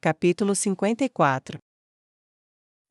Capítulo 54.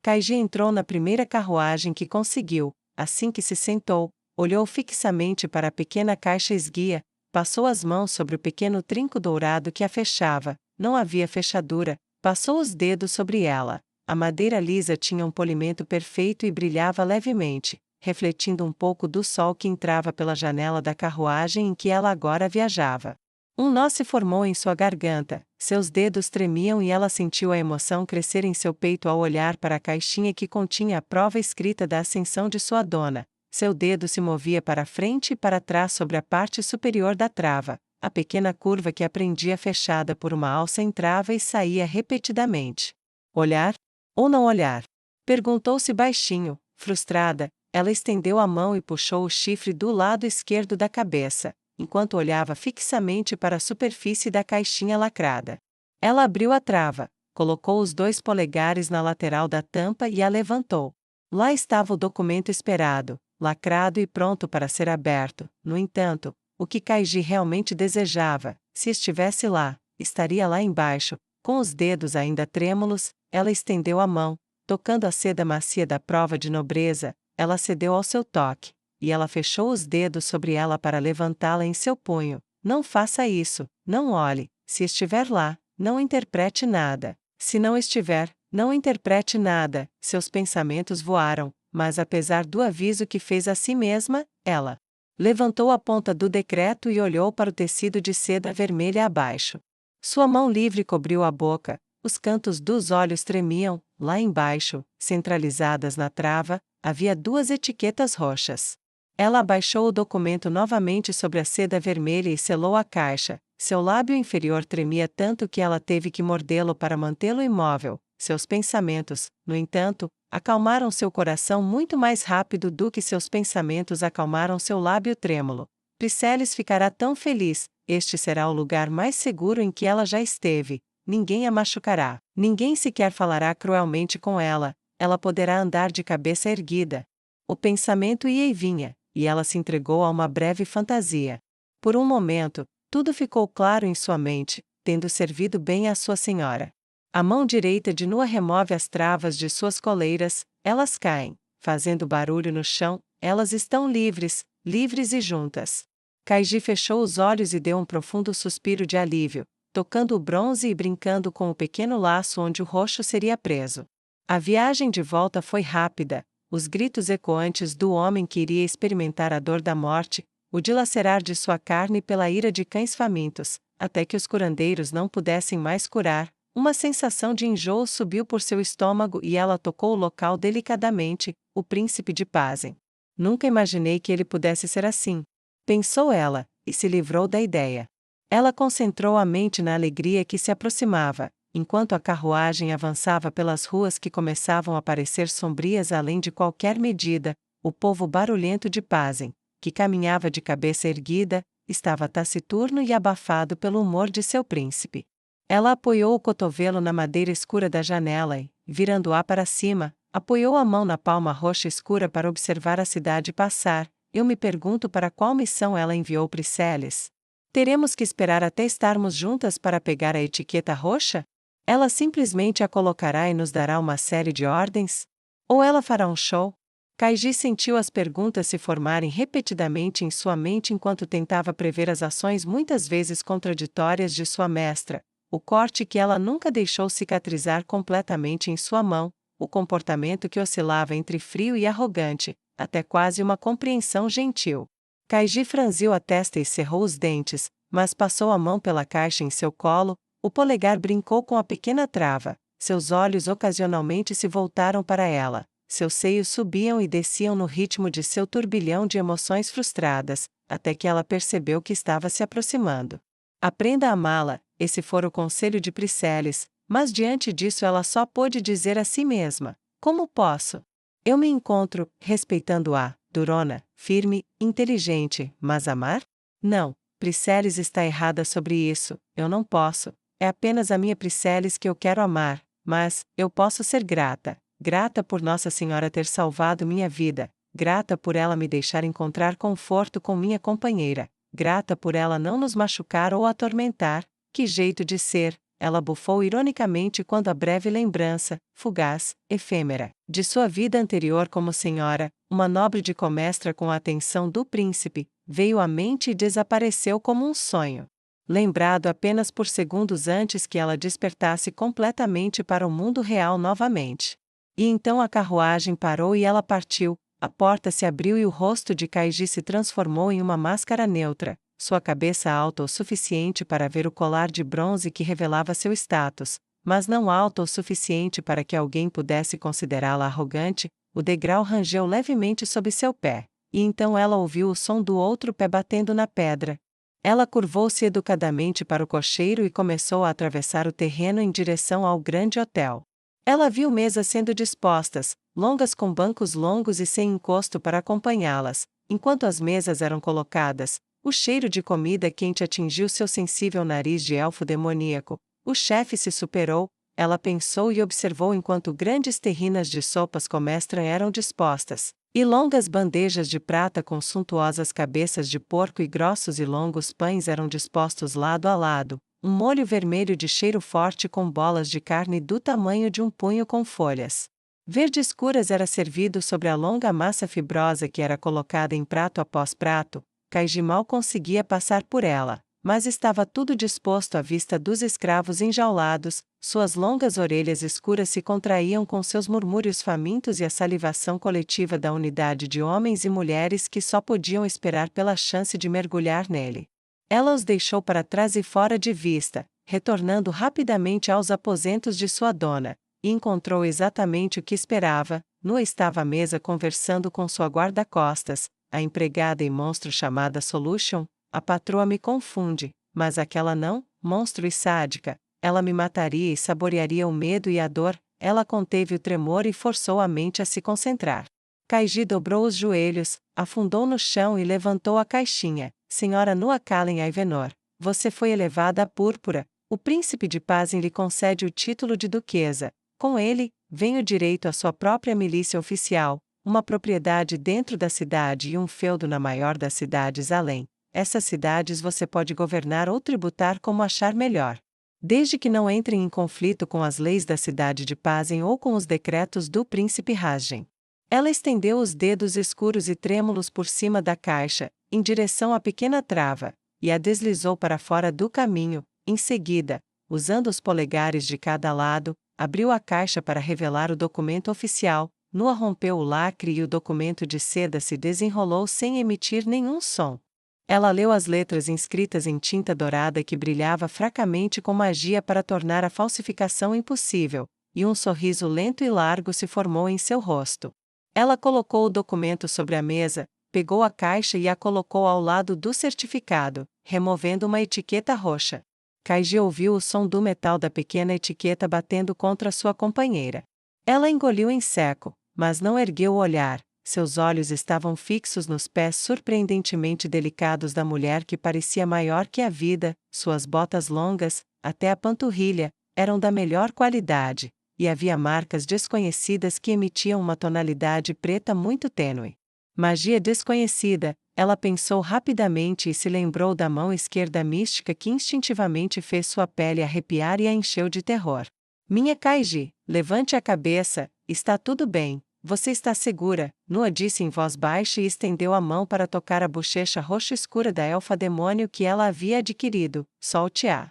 Kaiji entrou na primeira carruagem que conseguiu. Assim que se sentou, olhou fixamente para a pequena caixa esguia, passou as mãos sobre o pequeno trinco dourado que a fechava. Não havia fechadura, passou os dedos sobre ela. A madeira lisa tinha um polimento perfeito e brilhava levemente, refletindo um pouco do sol que entrava pela janela da carruagem em que ela agora viajava. Um nó se formou em sua garganta, seus dedos tremiam e ela sentiu a emoção crescer em seu peito ao olhar para a caixinha que continha a prova escrita da ascensão de sua dona. Seu dedo se movia para frente e para trás sobre a parte superior da trava. A pequena curva que a prendia fechada por uma alça entrava e saía repetidamente. Olhar? Ou não olhar? Perguntou-se baixinho, frustrada. Ela estendeu a mão e puxou o chifre do lado esquerdo da cabeça, enquanto olhava fixamente para a superfície da caixinha lacrada. Ela abriu a trava, colocou os 2 polegares na lateral da tampa e a levantou. Lá estava o documento esperado, lacrado e pronto para ser aberto. No entanto, o que Kaiji realmente desejava, se estivesse lá, estaria lá embaixo. Com os dedos ainda trêmulos, ela estendeu a mão, tocando a seda macia da prova de nobreza. Ela cedeu ao seu toque, e ela fechou os dedos sobre ela para levantá-la em seu punho. Não faça isso, não olhe. Se estiver lá, não interprete nada. Se não estiver, não interprete nada. Seus pensamentos voaram, mas apesar do aviso que fez a si mesma, ela levantou a ponta do decreto e olhou para o tecido de seda vermelha abaixo. Sua mão livre cobriu a boca, os cantos dos olhos tremiam. Lá embaixo, centralizadas na trava, havia 2 etiquetas roxas. Ela abaixou o documento novamente sobre a seda vermelha e selou a caixa. Seu lábio inferior tremia tanto que ela teve que mordê-lo para mantê-lo imóvel. Seus pensamentos, no entanto, acalmaram seu coração muito mais rápido do que seus pensamentos acalmaram seu lábio trêmulo. Priceles ficará tão feliz, este será o lugar mais seguro em que ela já esteve. Ninguém a machucará, ninguém sequer falará cruelmente com ela, ela poderá andar de cabeça erguida. O pensamento ia e vinha, e ela se entregou a uma breve fantasia. Por um momento, tudo ficou claro em sua mente, tendo servido bem à sua senhora. A mão direita de Nua remove as travas de suas coleiras, elas caem, fazendo barulho no chão, elas estão livres, livres e juntas. Kaiji fechou os olhos e deu um profundo suspiro de alívio, tocando o bronze e brincando com o pequeno laço onde o roxo seria preso. A viagem de volta foi rápida, os gritos ecoantes do homem que iria experimentar a dor da morte, o dilacerar de sua carne pela ira de cães famintos, até que os curandeiros não pudessem mais curar. Uma sensação de enjoo subiu por seu estômago e ela tocou o local delicadamente, o príncipe de Pazen. Nunca imaginei que ele pudesse ser assim, pensou ela, e se livrou da ideia. Ela concentrou a mente na alegria que se aproximava, enquanto a carruagem avançava pelas ruas que começavam a parecer sombrias além de qualquer medida. O povo barulhento de Pazen, que caminhava de cabeça erguida, estava taciturno e abafado pelo humor de seu príncipe. Ela apoiou o cotovelo na madeira escura da janela e, virando-a para cima, apoiou a mão na palma roxa escura para observar a cidade passar. Eu me pergunto para qual missão ela enviou Priceles. Teremos que esperar até estarmos juntas para pegar a etiqueta roxa? Ela simplesmente a colocará e nos dará uma série de ordens? Ou ela fará um show? Kaiji sentiu as perguntas se formarem repetidamente em sua mente enquanto tentava prever as ações muitas vezes contraditórias de sua mestra, o corte que ela nunca deixou cicatrizar completamente em sua mão, o comportamento que oscilava entre frio e arrogante, até quase uma compreensão gentil. Kaiji franziu a testa e cerrou os dentes, mas passou a mão pela caixa em seu colo, o polegar brincou com a pequena trava, seus olhos ocasionalmente se voltaram para ela, seus seios subiam e desciam no ritmo de seu turbilhão de emoções frustradas, até que ela percebeu que estava se aproximando. Aprenda a amá-la, esse fora o conselho de Priceles, mas diante disso ela só pôde dizer a si mesma: como posso? Eu me encontro, respeitando-a, durona, firme, inteligente, mas amar? Não, Priceles está errada sobre isso, eu não posso. É apenas a minha Priceles que eu quero amar, mas, eu posso ser grata. Grata por Nossa Senhora ter salvado minha vida, grata por ela me deixar encontrar conforto com minha companheira, grata por ela não nos machucar ou atormentar. Que jeito de ser, ela bufou ironicamente quando a breve lembrança, fugaz, efêmera, de sua vida anterior como senhora, uma nobre de Comestra com a atenção do príncipe, veio à mente e desapareceu como um sonho. Lembrado apenas por segundos antes que ela despertasse completamente para o mundo real novamente. E então a carruagem parou e ela partiu, a porta se abriu e o rosto de Kaiji se transformou em uma máscara neutra, sua cabeça alta o suficiente para ver o colar de bronze que revelava seu status, mas não alta o suficiente para que alguém pudesse considerá-la arrogante. O degrau rangeu levemente sob seu pé, e então ela ouviu o som do outro pé batendo na pedra. Ela curvou-se educadamente para o cocheiro e começou a atravessar o terreno em direção ao grande hotel. Ela viu mesas sendo dispostas, longas com bancos longos e sem encosto para acompanhá-las. Enquanto as mesas eram colocadas, o cheiro de comida quente atingiu seu sensível nariz de elfo demoníaco. O chefe se superou, ela pensou e observou enquanto grandes terrinas de sopas comestra eram dispostas, e longas bandejas de prata com suntuosas cabeças de porco e grossos e longos pães eram dispostos lado a lado. Um molho vermelho de cheiro forte com bolas de carne do tamanho de um punho com folhas verde escuras era servido sobre a longa massa fibrosa que era colocada em prato após prato. Kaiji mal conseguia passar por ela, mas estava tudo disposto à vista dos escravos enjaulados, suas longas orelhas escuras se contraíam com seus murmúrios famintos e a salivação coletiva da unidade de homens e mulheres que só podiam esperar pela chance de mergulhar nele. Ela os deixou para trás e fora de vista, retornando rapidamente aos aposentos de sua dona, e encontrou exatamente o que esperava. Nua estava à mesa conversando com sua guarda-costas, a empregada e monstro chamada Solution. A patroa me confunde, mas aquela não, monstro e sádica, ela me mataria e saborearia o medo e a dor. Ela conteve o tremor e forçou a mente a se concentrar. Kaiji dobrou os joelhos, afundou no chão e levantou a caixinha. Senhora Nua Kalen Aivenor, você foi elevada à púrpura. O príncipe de Pazin lhe concede o título de duquesa. Com ele, vem o direito à sua própria milícia oficial, uma propriedade dentro da cidade e um feudo na maior das cidades além. Essas cidades você pode governar ou tributar como achar melhor, desde que não entrem em conflito com as leis da cidade de Pazin ou com os decretos do príncipe Rajen. Ela estendeu os dedos escuros e trêmulos por cima da caixa, em direção à pequena trava, e a deslizou para fora do caminho. Em seguida, usando os polegares de cada lado, abriu a caixa para revelar o documento oficial. Nua rompeu o lacre e o documento de seda se desenrolou sem emitir nenhum som. Ela leu as letras inscritas em tinta dourada que brilhava fracamente com magia para tornar a falsificação impossível, e um sorriso lento e largo se formou em seu rosto. Ela colocou o documento sobre a mesa, pegou a caixa e a colocou ao lado do certificado, removendo uma etiqueta roxa. Kaiji ouviu o som do metal da pequena etiqueta batendo contra sua companheira. Ela engoliu em seco, mas não ergueu o olhar. Seus olhos estavam fixos nos pés surpreendentemente delicados da mulher que parecia maior que a vida. Suas botas longas, até a panturrilha, eram da melhor qualidade, e havia marcas desconhecidas que emitiam uma tonalidade preta muito tênue. Magia desconhecida, ela pensou rapidamente e se lembrou da mão esquerda mística que instintivamente fez sua pele arrepiar e a encheu de terror. Minha Kaiji, levante a cabeça, está tudo bem, você está segura, Nua disse em voz baixa e estendeu a mão para tocar a bochecha roxa escura da elfa demônio que ela havia adquirido. Solte-a.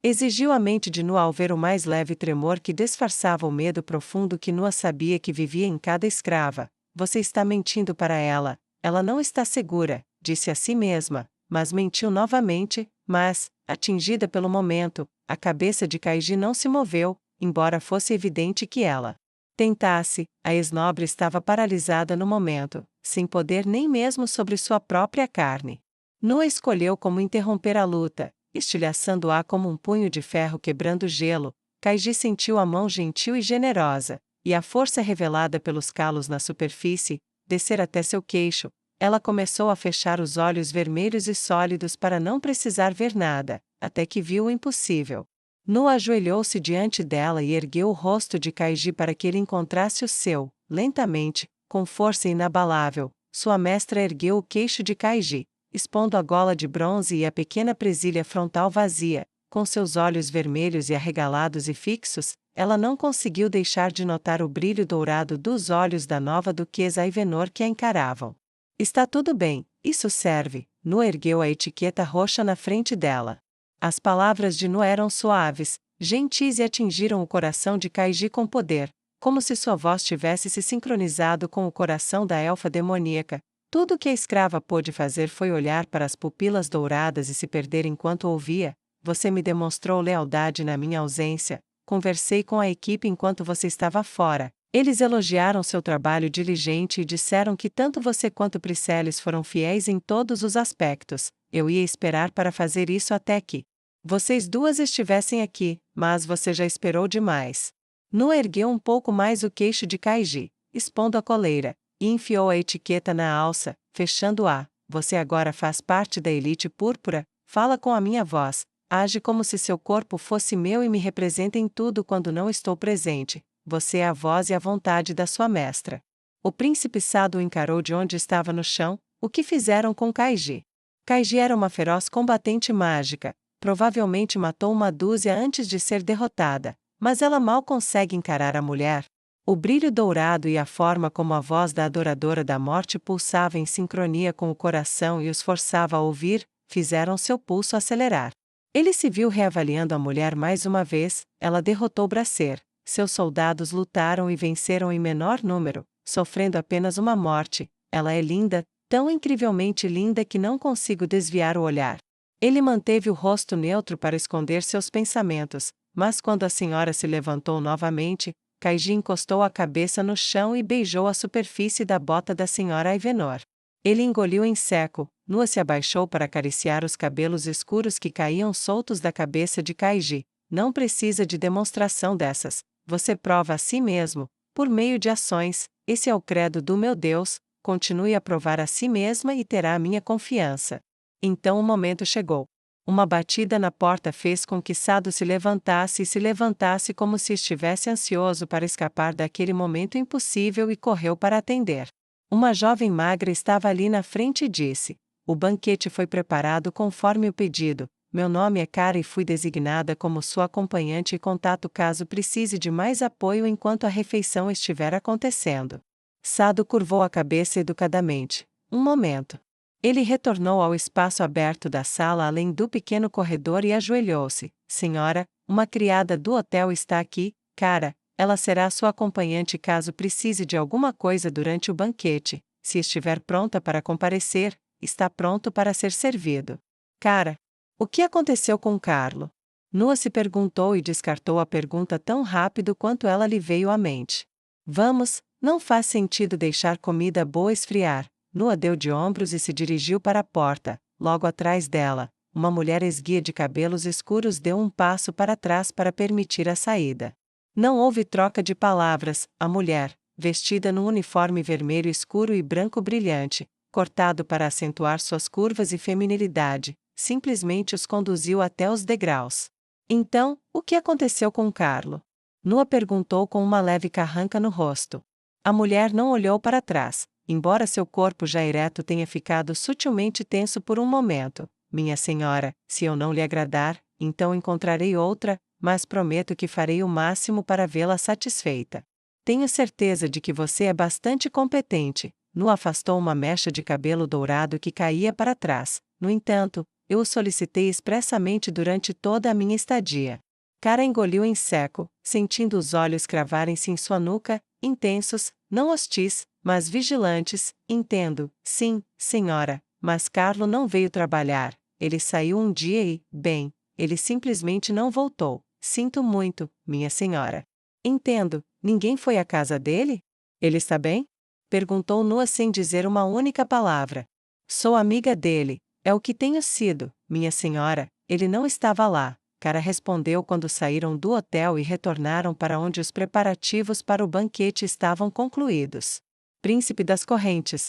Exigiu a mente de Nua ao ver o mais leve tremor que disfarçava o medo profundo que Nua sabia que vivia em cada escrava. Você está mentindo para ela, ela não está segura, disse a si mesma, mas mentiu novamente. Mas, atingida pelo momento, a cabeça de Kaiji não se moveu, embora fosse evidente que ela tentasse. A ex-nobre estava paralisada no momento, sem poder nem mesmo sobre sua própria carne. Nua escolheu como interromper a luta, estilhaçando-a como um punho de ferro quebrando gelo. Kaiji sentiu a mão gentil e generosa, e a força revelada pelos calos na superfície, descer até seu queixo. Ela começou a fechar os olhos vermelhos e sólidos para não precisar ver nada, até que viu o impossível. Nua ajoelhou-se diante dela e ergueu o rosto de Kaiji para que ele encontrasse o seu. Lentamente, com força inabalável, sua mestra ergueu o queixo de Kaiji, expondo a gola de bronze e a pequena presilha frontal vazia. com seus olhos vermelhos e arregalados e fixos, ela não conseguiu deixar de notar o brilho dourado dos olhos da nova duquesa Aivenor que a encaravam. Está tudo bem, isso serve. Nu ergueu a etiqueta roxa na frente dela. As palavras de Nu eram suaves, gentis e atingiram o coração de Kaiji com poder, como se sua voz tivesse se sincronizado com o coração da elfa demoníaca. Tudo que a escrava pôde fazer foi olhar para as pupilas douradas e se perder enquanto ouvia. Você me demonstrou lealdade na minha ausência. Conversei com a equipe enquanto você estava fora. Eles elogiaram seu trabalho diligente e disseram que tanto você quanto Priscillis foram fiéis em todos os aspectos. Eu ia esperar para fazer isso até que vocês duas estivessem aqui, mas você já esperou demais. Nu ergueu um pouco mais o queixo de Kaiji, expondo a coleira, e enfiou a etiqueta na alça, fechando-a. Você agora faz parte da elite púrpura, fala com a minha voz, age como se seu corpo fosse meu e me representa em tudo quando não estou presente. Você é a voz e a vontade da sua mestra. O príncipe Sado o encarou de onde estava no chão. O que fizeram com Kaiji? Kaiji era uma feroz combatente mágica, provavelmente matou uma dúzia antes de ser derrotada, mas ela mal consegue encarar a mulher. O brilho dourado e a forma como a voz da adoradora da morte pulsava em sincronia com o coração e os forçava a ouvir, fizeram seu pulso acelerar. Ele se viu reavaliando a mulher mais uma vez. Ela derrotou Bracer. Seus soldados lutaram e venceram em menor número, sofrendo apenas uma morte. Ela é linda, tão incrivelmente linda que não consigo desviar o olhar. Ele manteve o rosto neutro para esconder seus pensamentos, mas quando a senhora se levantou novamente, Kaiji encostou a cabeça no chão e beijou a superfície da bota da senhora Aivenor. Ele engoliu em seco. Nua se abaixou para acariciar os cabelos escuros que caíam soltos da cabeça de Kaiji. Não precisa de demonstração dessas. Você prova a si mesmo, por meio de ações. Esse é o credo do meu Deus. Continue a provar a si mesma e terá a minha confiança. Então o momento chegou. Uma batida na porta fez com que Sado se levantasse como se estivesse ansioso para escapar daquele momento impossível e correu para atender. Uma jovem magra estava ali na frente e disse: o banquete foi preparado conforme o pedido. Meu nome é Cara e fui designada como sua acompanhante e contato caso precise de mais apoio enquanto a refeição estiver acontecendo. Sado curvou a cabeça educadamente. Um momento. Ele retornou ao espaço aberto da sala além do pequeno corredor e ajoelhou-se. Senhora, uma criada do hotel está aqui, Cara. Ela será sua acompanhante caso precise de alguma coisa durante o banquete. Se estiver pronta para comparecer, está pronto para ser servido. Cara. O que aconteceu com Carlo? Nua se perguntou e descartou a pergunta tão rápido quanto ela lhe veio à mente. Vamos, não faz sentido deixar comida boa esfriar. Nua deu de ombros e se dirigiu para a porta. Logo atrás dela, uma mulher esguia de cabelos escuros deu um passo para trás para permitir a saída. Não houve troca de palavras. A mulher, vestida num uniforme vermelho escuro e branco brilhante, cortado para acentuar suas curvas e feminilidade, simplesmente os conduziu até os degraus. Então, o que aconteceu com Carlo? Nua perguntou com uma leve carranca no rosto. A mulher não olhou para trás, embora seu corpo já ereto tenha ficado sutilmente tenso por um momento. Minha senhora, se eu não lhe agradar, então encontrarei outra, mas prometo que farei o máximo para vê-la satisfeita. Tenho certeza de que você é bastante competente. Nua afastou uma mecha de cabelo dourado que caía para trás. No entanto, eu o solicitei expressamente durante toda a minha estadia. Cara engoliu em seco, sentindo os olhos cravarem-se em sua nuca, intensos, não hostis, mas vigilantes. Entendo, sim, senhora, mas Carlo não veio trabalhar. Ele saiu um dia e, bem, ele simplesmente não voltou. Sinto muito, minha senhora. Entendo, ninguém foi à casa dele? Ele está bem? Perguntou Nua sem dizer uma única palavra. Sou amiga dele. É o que tenho sido, minha senhora. Ele não estava lá. Cara respondeu quando saíram do hotel e retornaram para onde os preparativos para o banquete estavam concluídos. Príncipe das correntes.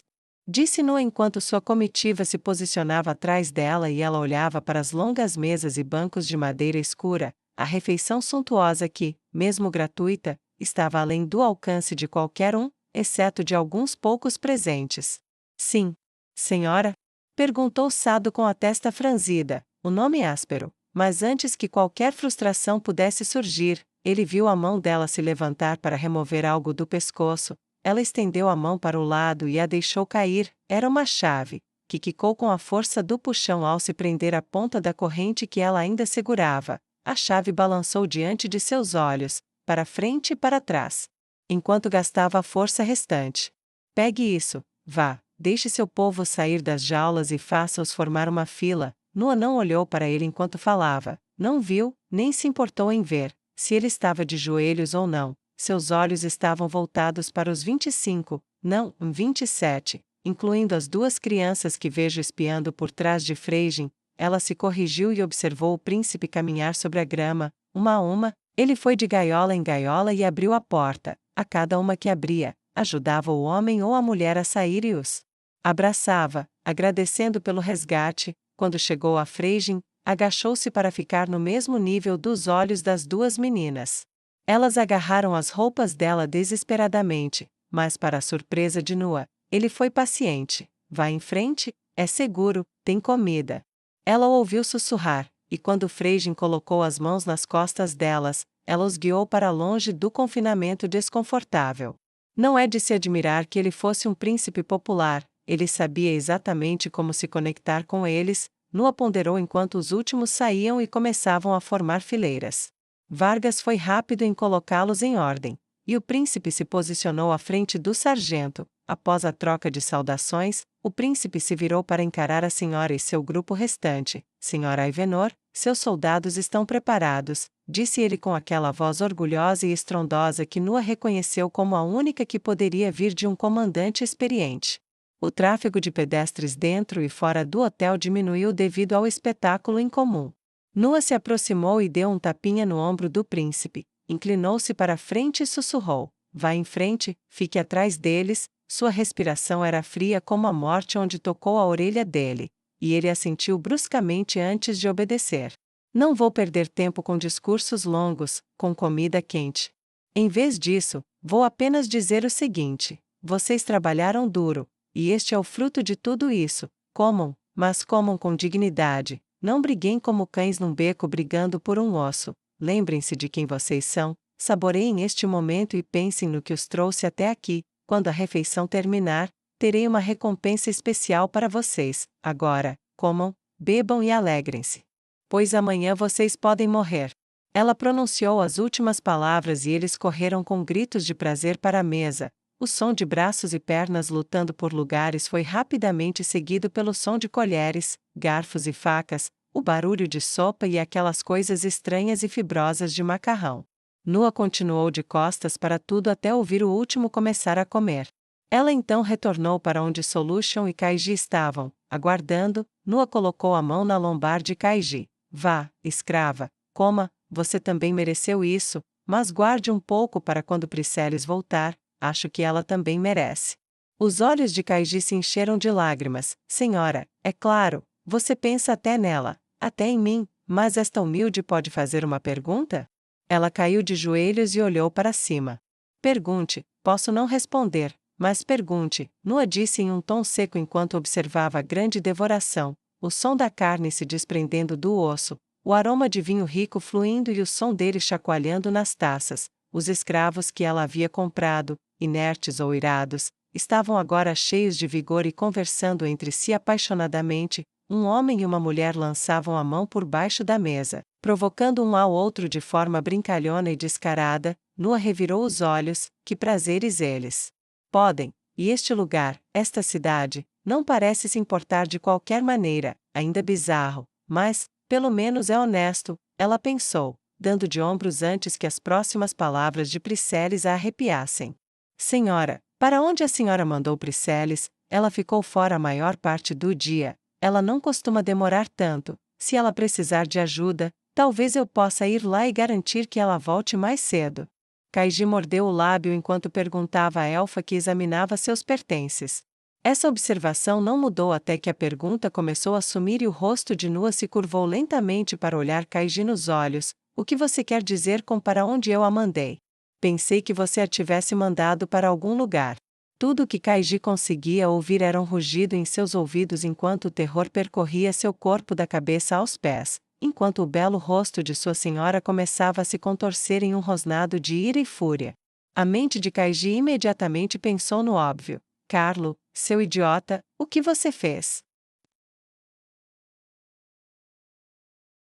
Disse Nua enquanto sua comitiva se posicionava atrás dela e ela olhava para as longas mesas e bancos de madeira escura, a refeição suntuosa que, mesmo gratuita, estava além do alcance de qualquer um, exceto de alguns poucos presentes. Sim. Senhora? Perguntou Sado com a testa franzida, o nome áspero, mas antes que qualquer frustração pudesse surgir, ele viu a mão dela se levantar para remover algo do pescoço. Ela estendeu a mão para o lado e a deixou cair. Era uma chave, que quicou com a força do puxão ao se prender à ponta da corrente que ela ainda segurava. A chave balançou diante de seus olhos, para frente e para trás, enquanto gastava a força restante. Pegue isso, vá, deixe seu povo sair das jaulas e faça-os formar uma fila. Noa não olhou para ele enquanto falava, não viu, nem se importou em ver, se ele estava de joelhos ou não. Seus olhos estavam voltados para os 25, não, 27, incluindo as duas crianças que vejo espiando por trás de Freijin. Ela se corrigiu e observou o príncipe caminhar sobre a grama, uma a uma. Ele foi de gaiola em gaiola e abriu a porta. A cada uma que abria, ajudava o homem ou a mulher a sair e os abraçava, agradecendo pelo resgate. Quando chegou a Freijin, agachou-se para ficar no mesmo nível dos olhos das duas meninas. Elas agarraram as roupas dela desesperadamente, mas para a surpresa de Noa, ele foi paciente. Vá em frente, é seguro, tem comida. Ela ouviu sussurrar, e quando Freijin colocou as mãos nas costas delas, ela os guiou para longe do confinamento desconfortável. Não é de se admirar que ele fosse um príncipe popular, ele sabia exatamente como se conectar com eles. Noa ponderou enquanto os últimos saíam e começavam a formar fileiras. Vargas foi rápido em colocá-los em ordem, e o príncipe se posicionou à frente do sargento. Após a troca de saudações, o príncipe se virou para encarar a senhora e seu grupo restante. Senhora Aivenor, seus soldados estão preparados, disse ele com aquela voz orgulhosa e estrondosa que Noa reconheceu como a única que poderia vir de um comandante experiente. O tráfego de pedestres dentro e fora do hotel diminuiu devido ao espetáculo incomum. Noa se aproximou e deu um tapinha no ombro do príncipe, inclinou-se para frente e sussurrou, vá em frente, fique atrás deles. Sua respiração era fria como a morte onde tocou a orelha dele, e ele assentiu bruscamente antes de obedecer. Não vou perder tempo com discursos longos, com comida quente. Em vez disso, vou apenas dizer o seguinte: vocês trabalharam duro, e este é o fruto de tudo isso. Comam, mas comam com dignidade. Não briguem como cães num beco brigando por um osso. Lembrem-se de quem vocês são, saboreiem este momento e pensem no que os trouxe até aqui. Quando a refeição terminar, terei uma recompensa especial para vocês. Agora, comam, bebam e alegrem-se. Pois amanhã vocês podem morrer. Ela pronunciou as últimas palavras e eles correram com gritos de prazer para a mesa. O som de braços e pernas lutando por lugares foi rapidamente seguido pelo som de colheres, garfos e facas, o barulho de sopa e aquelas coisas estranhas e fibrosas de macarrão. Noa continuou de costas para tudo até ouvir o último começar a comer. Ela então retornou para onde Solution e Kaiji estavam, aguardando. Noa colocou a mão na lombar de Kaiji. Vá, escrava, coma, você também mereceu isso, mas guarde um pouco para quando Priceles voltar, acho que ela também merece. Os olhos de Kaiji se encheram de lágrimas. Senhora, é claro, você pensa até nela, até em mim, mas esta humilde pode fazer uma pergunta? Ela caiu de joelhos e olhou para cima. Pergunte, posso não responder, mas pergunte, Noa disse em um tom seco enquanto observava a grande devoração, o som da carne se desprendendo do osso, o aroma de vinho rico fluindo e o som dele chacoalhando nas taças. Os escravos que ela havia comprado, inertes ou irados, estavam agora cheios de vigor e conversando entre si apaixonadamente. Um homem e uma mulher lançavam a mão por baixo da mesa, provocando um ao outro de forma brincalhona e descarada. Noa revirou os olhos, que prazeres eles podem, e este lugar, esta cidade, não parece se importar de qualquer maneira, ainda bizarro, mas, pelo menos é honesto, ela pensou, dando de ombros antes que as próximas palavras de Priceles a arrepiassem. Senhora, para onde a senhora mandou Priceles? Ela ficou fora a maior parte do dia. Ela não costuma demorar tanto. Se ela precisar de ajuda, talvez eu possa ir lá e garantir que ela volte mais cedo. Kaiji mordeu o lábio enquanto perguntava à elfa que examinava seus pertences. Essa observação não mudou até que a pergunta começou a sumir e o rosto de Noa se curvou lentamente para olhar Kaiji nos olhos. O que você quer dizer com para onde eu a mandei? Pensei que você a tivesse mandado para algum lugar. Tudo o que Kaiji conseguia ouvir era um rugido em seus ouvidos enquanto o terror percorria seu corpo da cabeça aos pés. enquanto o belo rosto de sua senhora começava a se contorcer em um rosnado de ira e fúria. A mente de Kaiji imediatamente pensou no óbvio. Carlo, seu idiota, o que você fez?